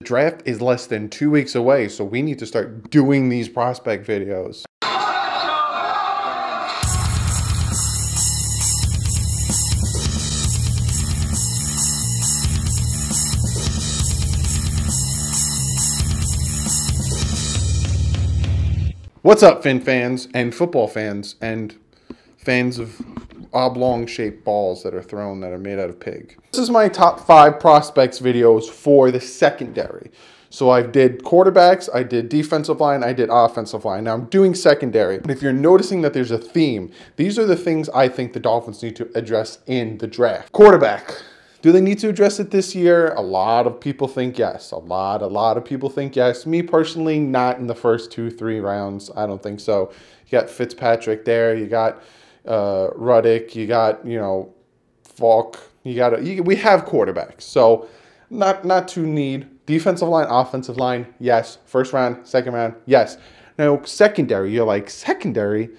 The draft is less than 2 weeks away, so we need to start doing these prospect videos. What's up, Fin fans and football fans and fans of oblong-shaped balls that are thrown that are made out of pig? This is my top 5 prospects videos for the secondary. So I did quarterbacks, I did defensive line, I did offensive line. Now I'm doing secondary. And if you're noticing that there's a theme, these are the things I think the Dolphins need to address in the draft. Quarterback. Do they need to address it this year? A lot of people think yes. A lot of people think yes. Me personally, not in the first 2-3 rounds. I don't think so. You got Fitzpatrick there. You got Ruddick. You got, Falk. We have quarterbacks. So not too need. Defensive line, offensive line, yes. First round, second round, yes. Now, secondary, you're like, secondary?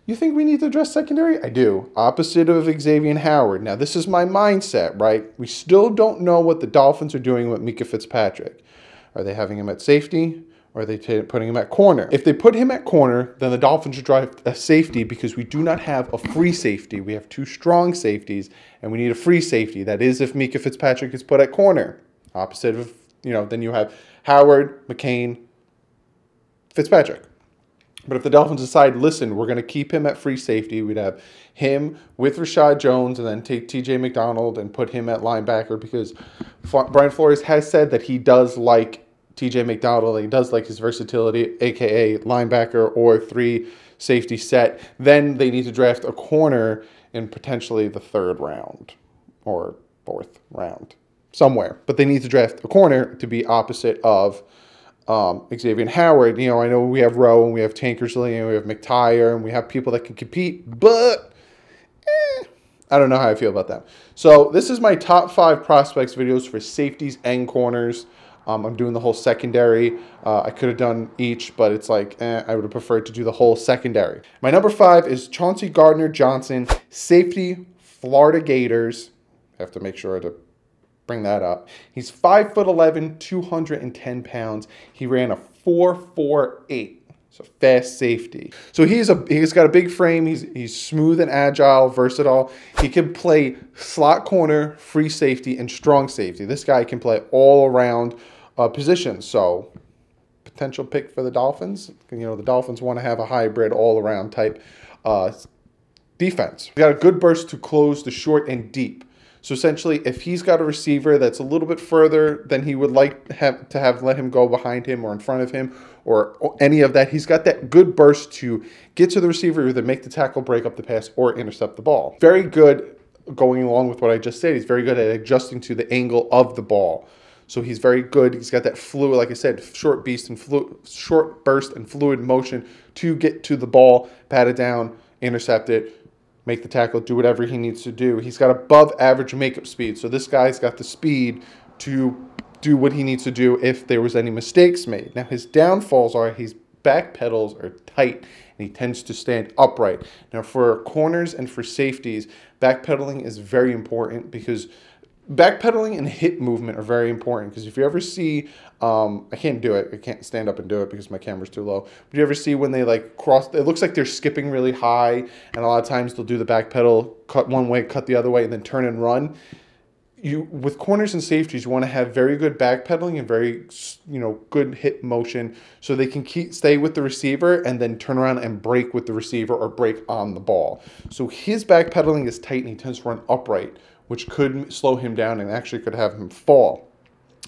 You think we need to address secondary? I do. Opposite of Xavier Howard. Now, this is my mindset, right? We still don't know what the Dolphins are doing with Mika Fitzpatrick. Are they having him at safety? Or are they putting him at corner? If they put him at corner, then the Dolphins should drive a safety because we do not have a free safety. We have 2 strong safeties, and we need a free safety. That is if Mika Fitzpatrick is put at corner. Opposite of, then you have Howard, McCain, Fitzpatrick. But if the Dolphins decide, listen, we're going to keep him at free safety, we'd have him with Rashad Jones and then take TJ McDonald and put him at linebacker because Brian Flores has said that he does like TJ McDonald. He does like his versatility, a.k.a. linebacker or 3 safety set. Then they need to draft a corner in potentially the 3rd round or 4th round somewhere. But they need to draft a corner to be opposite of Xavier Howard. I know we have Rowe and we have Tankersley and we have McTyer and we have people that can compete, but I don't know how I feel about that. So this is my top 5 prospects videos for safeties and corners. I'm doing the whole secondary. I could have done each, but it's like, I would have preferred to do the whole secondary. My number 5 is Chauncey Gardner Johnson, safety, Florida Gators. I have to make sure to bring that up. He's 5'11", 210 pounds. He ran a 4.48. So fast safety. So he's got a big frame. He's smooth and agile, versatile. He can play slot corner, free safety, and strong safety. This guy can play all around positions. So potential pick for the Dolphins. The Dolphins want to have a hybrid all around type defense. He's got a good burst to close the short and deep. So essentially, if he's got a receiver that's a little bit further than he would like to have let him go behind him or in front of him or any of that, he's got that good burst to get to the receiver, either make the tackle, break up the pass, or intercept the ball. Very good, going along with what I just said, he's very good at adjusting to the angle of the ball. So he's very good. He's got that fluid, like I said, short burst and fluid motion to get to the ball, pat it down, intercept it, make the tackle, do whatever he needs to do. He's got above average makeup speed. So this guy's got the speed to do what he needs to do if there was any mistakes made. Now his downfalls are his back pedals are tight and he tends to stand upright. Now for corners and for safeties, backpedaling is very important because backpedaling and hip movement are very important because if you ever see, I can't do it. I can't stand up and do it because my camera's too low. But you ever see when they like cross, it looks like they're skipping really high, and a lot of times they'll do the back pedal, cut one way, cut the other way, and then turn and run. With corners and safeties, you want to have very good backpedaling and very, good hip motion so they can stay with the receiver and then turn around and break with the receiver or break on the ball. So his backpedaling is tight and he tends to run upright, which could slow him down and actually could have him fall.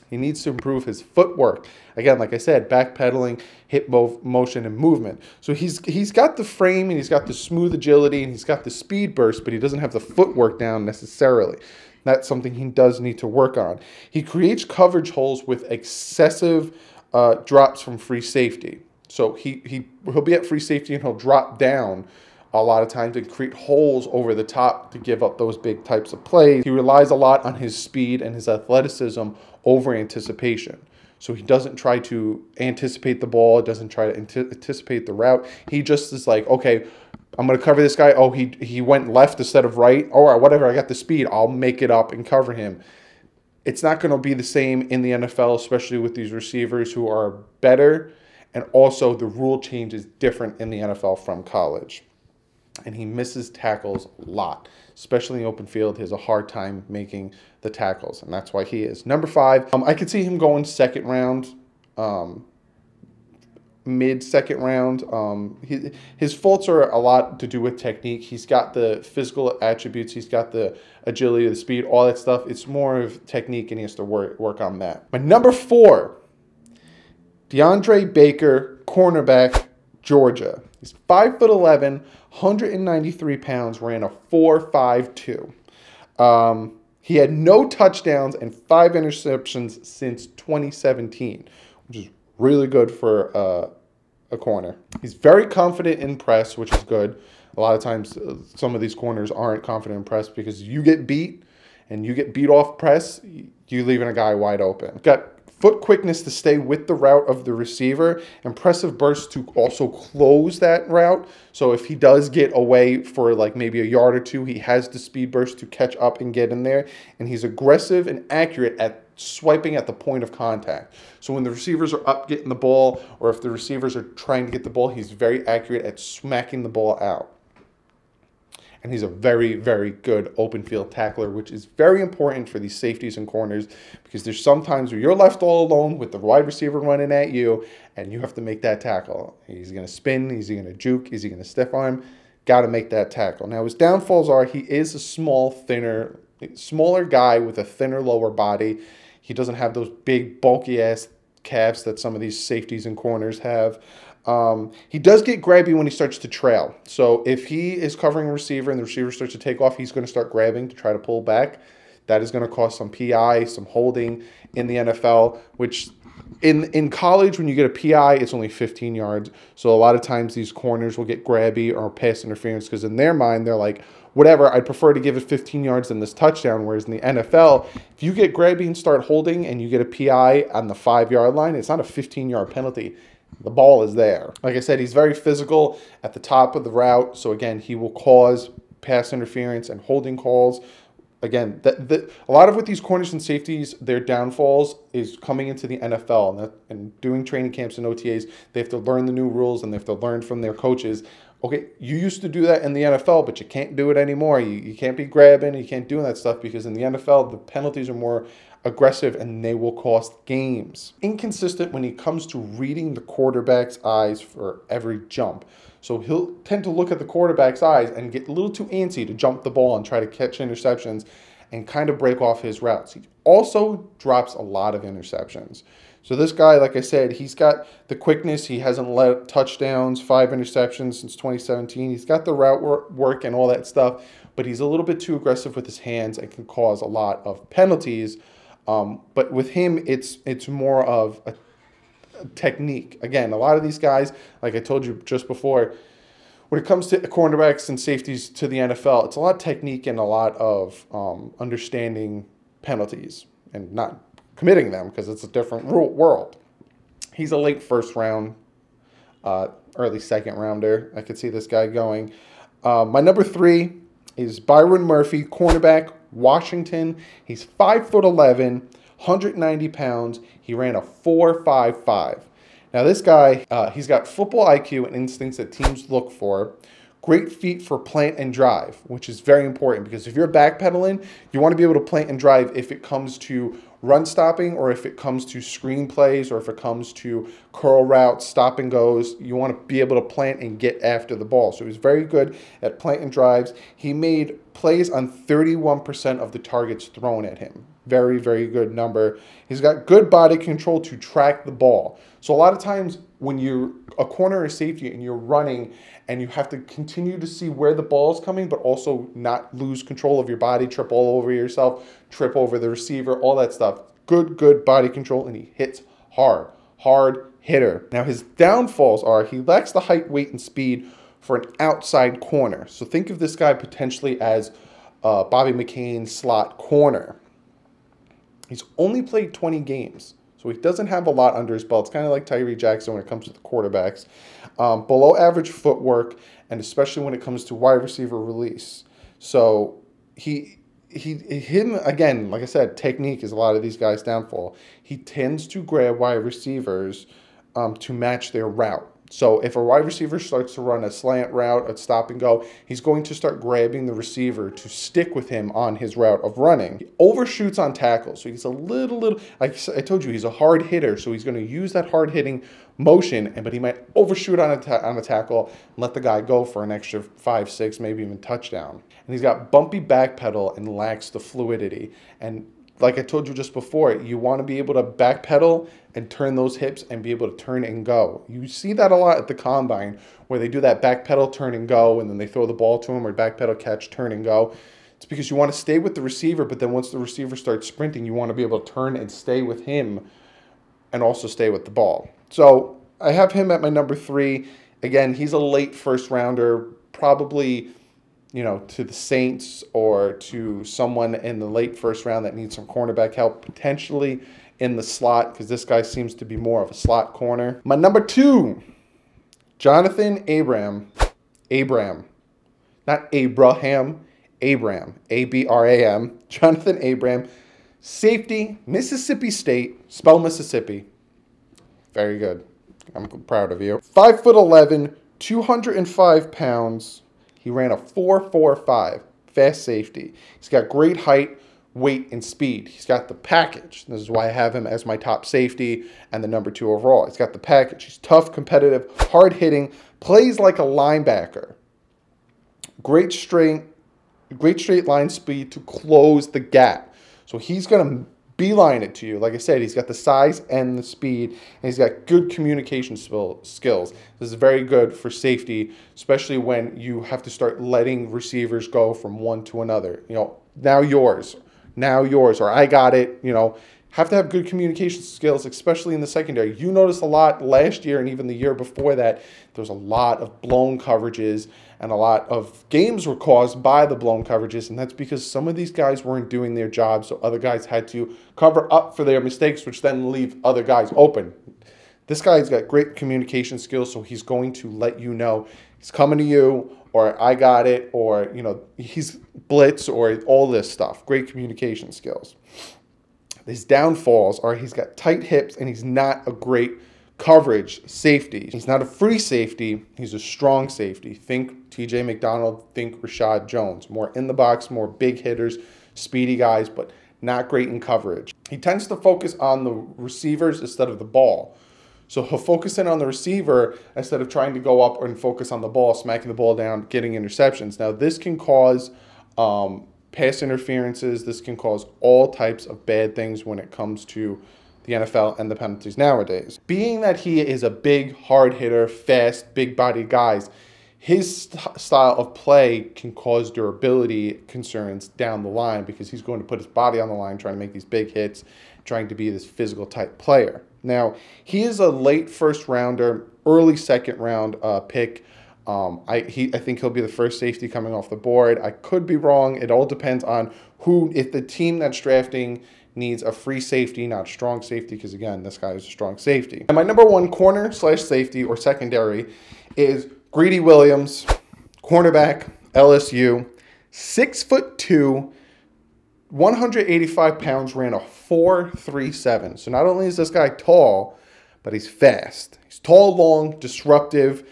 He needs to improve his footwork. Again, like I said, backpedaling, hip motion, and movement. So he's got the frame and he's got the smooth agility and he's got the speed burst, but he doesn't have the footwork down necessarily. That's something he does need to work on. He creates coverage holes with excessive drops from free safety. So he'll be at free safety and he'll drop down a lot of times and create holes over the top to give up those big types of plays. He relies a lot on his speed and his athleticism over anticipation. So he doesn't try to anticipate the ball, doesn't try to anticipate the route. He just is like, okay, I'm going to cover this guy. Oh, he went left instead of right. All right, whatever, I got the speed. I'll make it up and cover him. It's not going to be the same in the NFL, especially with these receivers who are better. And also the rule change is different in the NFL from college. And he misses tackles a lot, especially in open field. He has a hard time making the tackles, and that's why he is number 5. I could see him going second round, mid-second round. His faults are a lot to do with technique. He's got the physical attributes. He's got the agility, the speed, all that stuff. It's more of technique, and he has to work on that. My number 4, Deandre Baker, cornerback, Georgia. He's 5'11", 193 pounds, ran a 4.52. He had no touchdowns and 5 interceptions since 2017, which is really good for a corner. He's very confident in press, which is good. A lot of times, some of these corners aren't confident in press because you get beat, and you get beat off press, you're leaving a guy wide open. Got foot quickness to stay with the route of the receiver, impressive burst to also close that route. So if he does get away for like maybe a yard or two, he has the speed burst to catch up and get in there. And he's aggressive and accurate at swiping at the point of contact. So when the receivers are up getting the ball, or if the receivers are trying to get the ball, he's very accurate at smacking the ball out. And he's a very, very good open field tackler, which is very important for these safeties and corners, because there's sometimes where you're left all alone with the wide receiver running at you, and you have to make that tackle. He's going to spin. Is he going to juke? Is he going to stiff arm? Got to make that tackle. Now, his downfalls are he is a smaller guy with a thinner lower body. He doesn't have those big, bulky-ass calves that some of these safeties and corners have. He does get grabby when he starts to trail. So if he is covering a receiver and the receiver starts to take off, he's going to start grabbing to try to pull back. That is going to cause some PI, some holding in the NFL, which in college, when you get a PI, it's only 15 yards. So a lot of times these corners will get grabby or pass interference because in their mind, they're like, whatever, I'd prefer to give it 15 yards than this touchdown. Whereas in the NFL, if you get grabby and start holding and you get a PI on the 5-yard line, it's not a 15-yard penalty. The ball is there. Like I said, he's very physical at the top of the route. So, again, he will cause pass interference and holding calls. Again, a lot of with these corners and safeties, their downfalls is coming into the NFL and doing training camps and OTAs. They have to learn the new rules, and they have to learn from their coaches. Okay, you used to do that in the NFL, but you can't do it anymore. You can't be grabbing. You can't do that stuff because in the NFL, the penalties are more aggressive and they will cost games. Inconsistent when he comes to reading the quarterback's eyes for every jump. So he'll tend to look at the quarterback's eyes and get a little too antsy to jump the ball and try to catch interceptions and kind of break off his routes. He also drops a lot of interceptions. So this guy, like I said, he's got the quickness. He hasn't let touchdowns, 5 interceptions since 2017. He's got the route work and all that stuff, but he's a little bit too aggressive with his hands and can cause a lot of penalties. But with him, it's more of a technique. Again, a lot of these guys, like I told you just before, when it comes to cornerbacks and safeties to the NFL, it's a lot of technique and a lot of understanding penalties and not committing them because it's a different world. He's a late first round, early second rounder. I could see this guy going. My number 3 is Byron Murphy, cornerback, Washington. He's 5'11", 190 pounds. He ran a 4.55. Now this guy, he's got football IQ and instincts that teams look for. Great feet for plant and drive, which is very important because if you're backpedaling, you want to be able to plant and drive if it comes to run stopping or if it comes to screen plays or if it comes to curl routes, stop and goes. You want to be able to plant and get after the ball. So he's very good at plant and drives. He made plays on 31% of the targets thrown at him. Very, very good number. He's got good body control to track the ball. So a lot of times when you're a corner or safety and you're running and you have to continue to see where the ball is coming, but also not lose control of your body, trip all over yourself, trip over the receiver, all that stuff. Good body control, and he hits hard. Hard hitter. Now his downfalls are he lacks the height, weight, and speed for an outside corner. So think of this guy potentially as Bobby McCain slot corner. He's only played 20 games. So he doesn't have a lot under his belt. It's kind of like Tyree Jackson when it comes to the quarterbacks. Below average footwork, and especially when it comes to wide receiver release. So he him again, like I said, technique is a lot of these guys' downfall. He tends to grab wide receivers to match their route. So if a wide receiver starts to run a slant route, a stop and go, he's going to start grabbing the receiver to stick with him on his route of running. He overshoots on tackles, so he's a little, like I told you, he's a hard hitter, so he's going to use that hard hitting motion, but he might overshoot on a tackle and let the guy go for an extra 5, 6, maybe even touchdown. And he's got bumpy back pedal and lacks the fluidity. And like I told you just before, you want to be able to backpedal and turn those hips and be able to turn and go. You see that a lot at the combine where they do that backpedal, turn and go, and then they throw the ball to him, or backpedal, catch, turn and go. It's because you want to stay with the receiver, but then once the receiver starts sprinting, you want to be able to turn and stay with him and also stay with the ball. So I have him at my number 3. Again, he's a late first rounder, probably, you know, to the Saints or to someone in the late first round that needs some cornerback help, potentially in the slot, because this guy seems to be more of a slot corner. My number 2, Jonathan Abram. Not Abraham, Abram. A-B-R-A-M. Jonathan Abram. Safety, Mississippi State. Spell Mississippi. Very good. I'm proud of you. 5'11", 205 pounds. He ran a 4.45, fast safety. He's got great height, weight, and speed. He's got the package. This is why I have him as my top safety and the number 2 overall. He's got the package. He's tough, competitive, hard-hitting, plays like a linebacker. Great straight line speed to close the gap. So he's going to beeline it to you. Like I said, he's got the size and the speed, and he's got good communication skills. This is very good for safety, especially when you have to start letting receivers go from one to another. You know, now yours, or I got it. You know, have to have good communication skills, especially in the secondary. You noticed a lot last year and even the year before that, there was a lot of blown coverages, and a lot of games were caused by the blown coverages, and that's because some of these guys weren't doing their job, so other guys had to cover up for their mistakes, which then leave other guys open. This guy's got great communication skills, so he's going to let you know he's coming to you, or I got it, or, you know, he's blitz, or all this stuff. Great communication skills. His downfalls are he's got tight hips, and he's not a great coverage safety. He's not a free safety. He's a strong safety. Think TJ McDonald, think Rashad Jones. More in the box, more big hitters, speedy guys, but not great in coverage. He tends to focus on the receivers instead of the ball. So he'll focus in on the receiver instead of trying to go up and focus on the ball, smacking the ball down, getting interceptions. Now, this can cause pass interferences. This can cause all types of bad things when it comes to the NFL and the penalties nowadays. Being that he is a big, hard hitter, fast, big-bodied guy, his style of play can cause durability concerns down the line because he's going to put his body on the line trying to make these big hits, trying to be this physical type player. Now, he is a late first rounder, early second round pick. I think he'll be the first safety coming off the board. I could be wrong. It all depends on if the team that's drafting needs a free safety, not strong safety, because again, this guy is a strong safety. And my number 1 corner / safety or secondary is Greedy Williams, cornerback, LSU, 6'2", 185 pounds, ran a 4.37. So not only is this guy tall, but he's fast. He's tall, long, disruptive,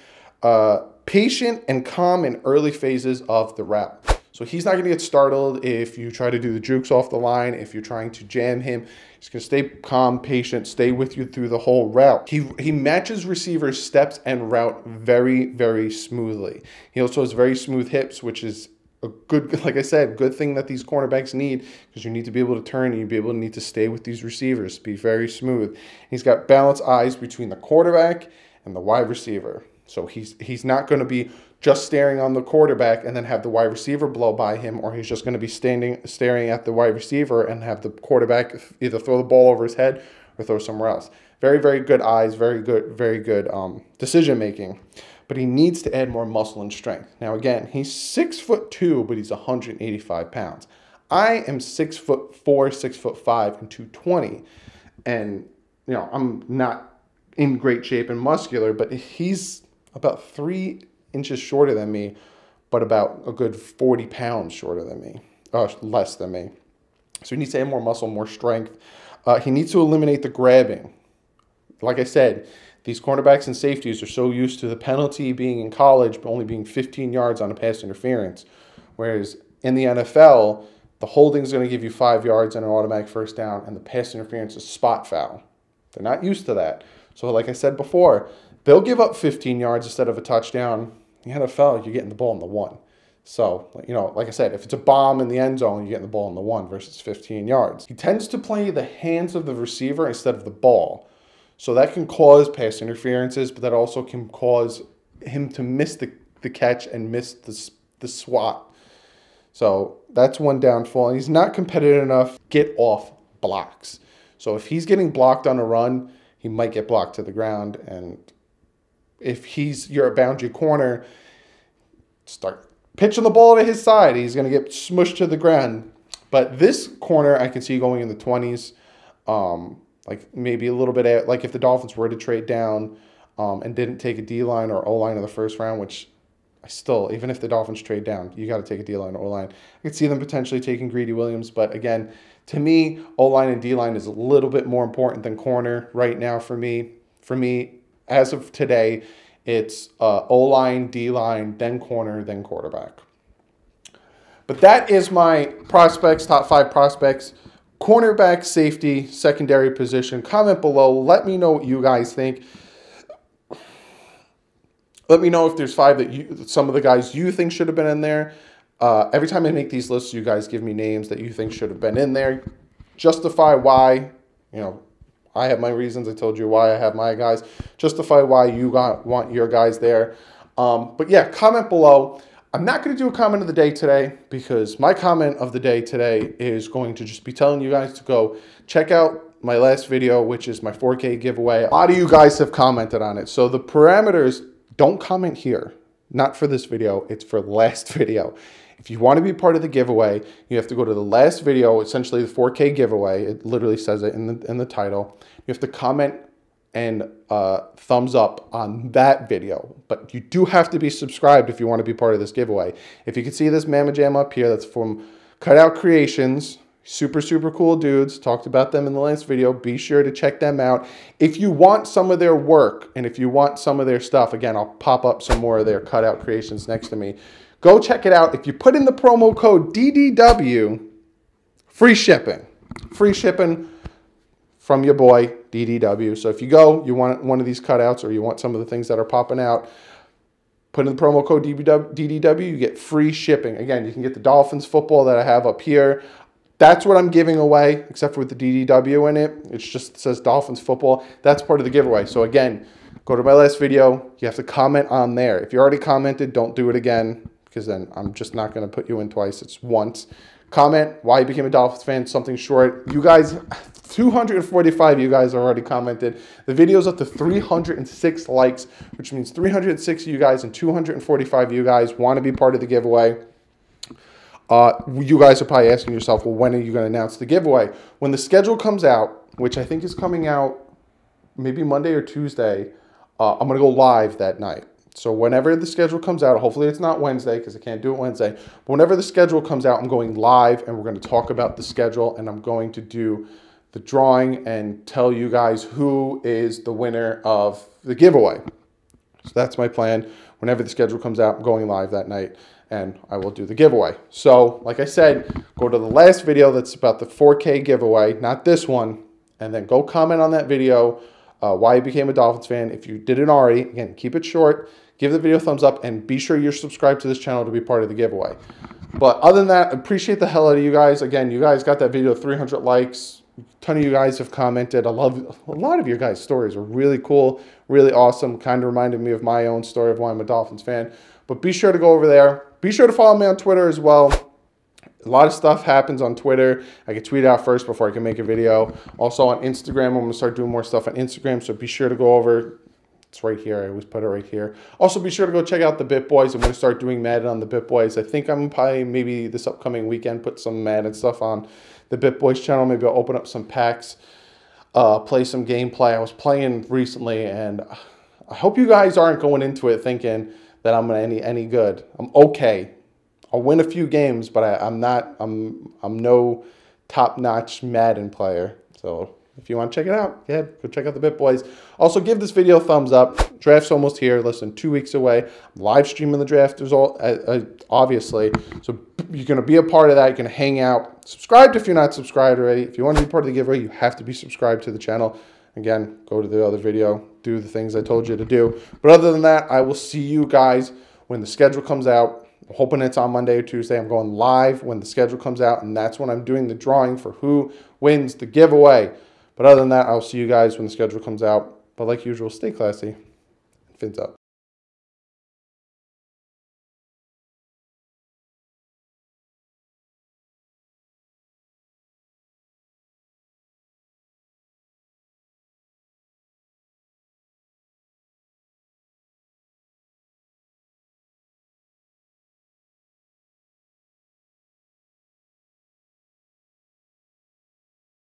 patient, and calm in early phases of the route. So he's not going to get startled if you try to do the jukes off the line, if you're trying to jam him. He's going to stay calm, patient, stay with you through the whole route. He matches receivers' steps and route very, very smoothly. He also has very smooth hips, which is a good, like I said, good thing that these cornerbacks need, because you need to be able to turn and you need to stay with these receivers, be very smooth. He's got balanced eyes between the quarterback and the wide receiver. So he's not going to be just staring on the quarterback and then have the wide receiver blow by him, or he's just going to be staring at the wide receiver and have the quarterback either throw the ball over his head or throw somewhere else. Very, very good eyes, very good decision making. But he needs to add more muscle and strength. Now again, he's 6'2", but he's 185 pounds. I am 6'4", 6'5", and 220, and you know I'm not in great shape and muscular, but he's about 3 inches shorter than me, but about a good 40 pounds shorter than me. less than me. So he needs to add more muscle, more strength. He needs to eliminate the grabbing. Like I said, these cornerbacks and safeties are so used to the penalty being in college, but only being 15 yards on a pass interference. Whereas in the NFL, the holding is going to give you 5 yards and an automatic first down, and the pass interference is spot foul. They're not used to that. So like I said before, they'll give up 15 yards instead of a touchdown. In the NFL, you're getting the ball in the 1. So, you know, like I said, if it's a bomb in the end zone, you're getting the ball in the 1 versus 15 yards. He tends to play the hands of the receiver instead of the ball. So that can cause pass interferences, but that also can cause him to miss the catch and miss the swat. So that's one downfall. And he's not competitive enough. Get off blocks. So if he's getting blocked on a run, he might get blocked to the ground. And if you're a boundary corner, start pitching the ball to his side. He's going to get smushed to the ground. But this corner, I can see going in the 20s. Like maybe a little bit, like if the Dolphins were to trade down and didn't take a D-line or O-line in the first round, which I still, even if the Dolphins trade down, you got to take a D-line or O-line. I could see them potentially taking Greedy Williams. But again, to me, O-line and D-line is a little bit more important than corner right now for me. For me, as of today, it's O-line, D-line, then corner, then quarterback. But that is my prospects, top 5 prospects. Cornerback, safety, secondary position. Comment below. Let me know what you guys think. Let me know if there's 5 that some of the guys you think should have been in there. Every time I make these lists, you guys give me names that you think should have been in there. Justify why. You know, I have my reasons. I told you why I have my guys. Justify why you want your guys there. But yeah, comment below. I'm not going to do a comment of the day today because my comment of the day today is going to just be telling you guys to go check out my last video, which is my 4K giveaway. A lot of you guys have commented on it. So the parameters, don't comment here. Not for this video. It's for the last video. If you want to be part of the giveaway, you have to go to the last video, essentially the 4K giveaway. It literally says it in the title. You have to comment and thumbs up on that video. But you do have to be subscribed if you want to be part of this giveaway. If you can see this Mama Jam up here, that's from Cutout Creations. Super, super cool dudes. Talked about them in the last video. Be sure to check them out. If you want some of their work and if you want some of their stuff, again, I'll pop up some more of their Cutout Creations next to me. Go check it out. If you put in the promo code DDW, free shipping. Free shipping from your boy, DDW. So if you go, you want one of these cutouts or you want some of the things that are popping out, put in the promo code DDW, you get free shipping. Again, you can get the Dolphins football that I have up here. That's what I'm giving away, except for with the DDW in it. It just says Dolphins football. That's part of the giveaway. So again, go to my last video. You have to comment on there. If you already commented, don't do it again because then I'm just not going to put you in twice. It's once. Comment why you became a Dolphins fan, something short. You guys, 245 of you guys already commented. The video's up to 306 likes, which means 306 of you guys and 245 of you guys want to be part of the giveaway. You guys are probably asking yourself, well, when are you going to announce the giveaway? When the schedule comes out, which I think is coming out maybe Monday or Tuesday, I'm going to go live that night. So whenever the schedule comes out, hopefully it's not Wednesday because I can't do it Wednesday. But whenever the schedule comes out, I'm going live and we're going to talk about the schedule and I'm going to do the drawing and tell you guys who is the winner of the giveaway. So that's my plan. Whenever the schedule comes out, I'm going live that night and I will do the giveaway. So like I said, go to the last video that's about the 4K giveaway, not this one, and then go comment on that video why you became a Dolphins fan. If you didn't already, again, keep it short. Give the video a thumbs up and be sure you're subscribed to this channel to be part of the giveaway. But other than that, I appreciate the hell out of you guys. Again, you guys got that video 300 likes. A ton of you guys have commented. I love a lot of your guys' stories are really cool, really awesome. Kind of reminded me of my own story of why I'm a Dolphins fan. But be sure to go over there. Be sure to follow me on Twitter as well. A lot of stuff happens on Twitter. I can tweet out first before I can make a video. Also on Instagram, I'm going to start doing more stuff on Instagram. So be sure to go over. It's right here. I always put it right here. Also, be sure to go check out the Bit Boys. I'm going to start doing Madden on the Bit Boys. I think I'm probably maybe this upcoming weekend put some Madden stuff on the Bit Boys channel. Maybe I'll open up some packs, play some gameplay. I was playing recently, and I hope you guys aren't going into it thinking that I'm any good. I'm okay. I'll win a few games, but I'm no top-notch Madden player. So if you want to check it out, go check out the Bit Boys. Also, give this video a thumbs up. Draft's almost here. Less than 2 weeks away. I'm live streaming the draft result, obviously. So you're going to be a part of that. You're going to hang out. Subscribe if you're not subscribed already. If you want to be part of the giveaway, you have to be subscribed to the channel. Again, go to the other video. Do the things I told you to do. But other than that, I will see you guys when the schedule comes out. I'm hoping it's on Monday or Tuesday. I'm going live when the schedule comes out, and that's when I'm doing the drawing for who wins the giveaway. But other than that, I'll see you guys when the schedule comes out. But like usual, stay classy. Fins up.